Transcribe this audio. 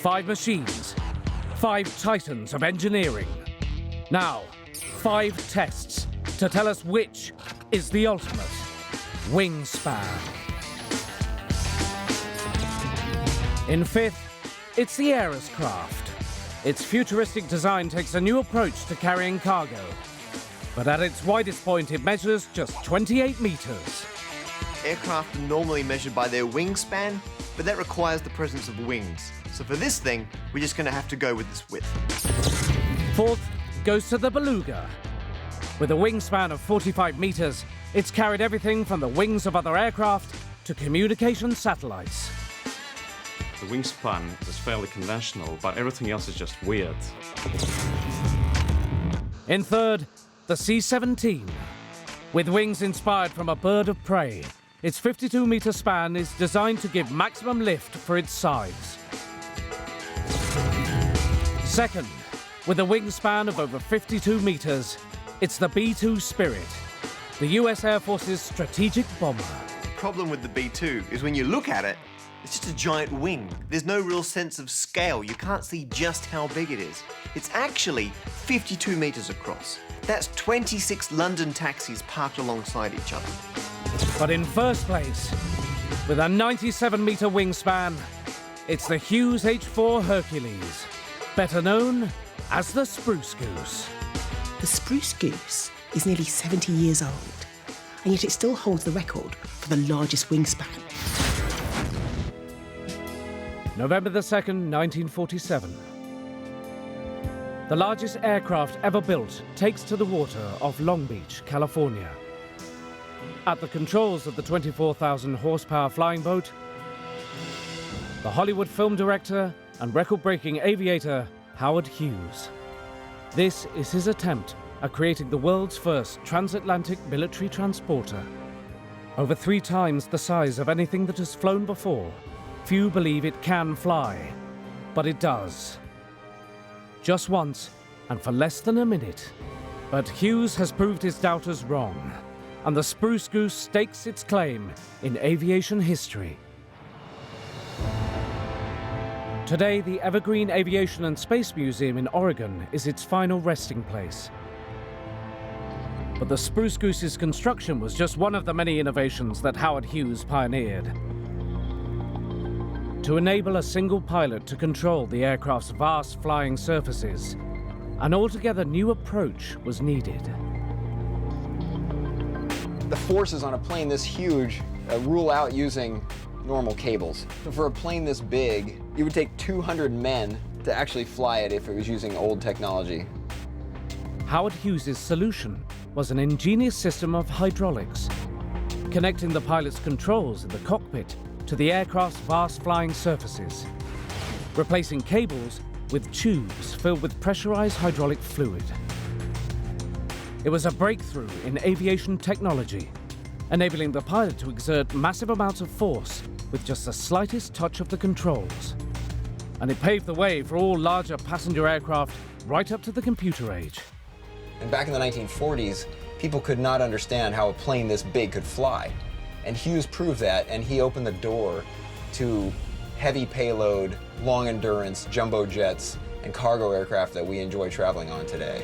5 machines, 5 titans of engineering. Now, 5 tests to tell us which is the ultimate wingspan. In 5th, it's the Aeroscraft. Its futuristic design takes a new approach to carrying cargo. But at its widest point, it measures just 28 meters. Aircraft are normally measured by their wingspan, but that requires the presence of wings. So for this thing, we're just going to have to go with this width. 4th goes to the Beluga. With a wingspan of 45 meters, it's carried everything from the wings of other aircraft to communication satellites. The wingspan is fairly conventional, but everything else is just weird. In 3rd, the C-17. With wings inspired from a bird of prey, its 52-meter span is designed to give maximum lift for its size. 2nd, with a wingspan of over 52 meters, it's the B-2 Spirit, the US Air Force's strategic bomber. The problem with the B-2 is when you look at it, it's just a giant wing. There's no real sense of scale. You can't see just how big it is. It's actually 52 meters across. That's 26 London taxis parked alongside each other. But in first place, with a 97-meter wingspan, it's the Hughes H-4 Hercules, better known as the Spruce Goose. The Spruce Goose is nearly 70 years old, and yet it still holds the record for the largest wingspan. November the 2nd, 1947. The largest aircraft ever built takes to the water off Long Beach, California. At the controls of the 24,000 horsepower flying boat, the Hollywood film director and record-breaking aviator Howard Hughes. This is his attempt at creating the world's first transatlantic military transporter. Over 3 times the size of anything that has flown before, few believe it can fly, but it does. Just once, and for less than a minute. But Hughes has proved his doubters wrong, and the Spruce Goose stakes its claim in aviation history. Today, the Evergreen Aviation and Space Museum in Oregon is its final resting place. But the Spruce Goose's construction was just one of the many innovations that Howard Hughes pioneered. To enable a single pilot to control the aircraft's vast flying surfaces, an altogether new approach was needed. The forces on a plane this huge rule out using normal cables. So for a plane this big, it would take 200 men to actually fly it if it was using old technology. Howard Hughes's solution was an ingenious system of hydraulics, connecting the pilot's controls in the cockpit to the aircraft's vast flying surfaces, replacing cables with tubes filled with pressurized hydraulic fluid. It was a breakthrough in aviation technology, enabling the pilot to exert massive amounts of force with just the slightest touch of the controls. And it paved the way for all larger passenger aircraft right up to the computer age. And back in the 1940s, people could not understand how a plane this big could fly. And Hughes proved that, and he opened the door to heavy payload, long endurance, jumbo jets, and cargo aircraft that we enjoy traveling on today.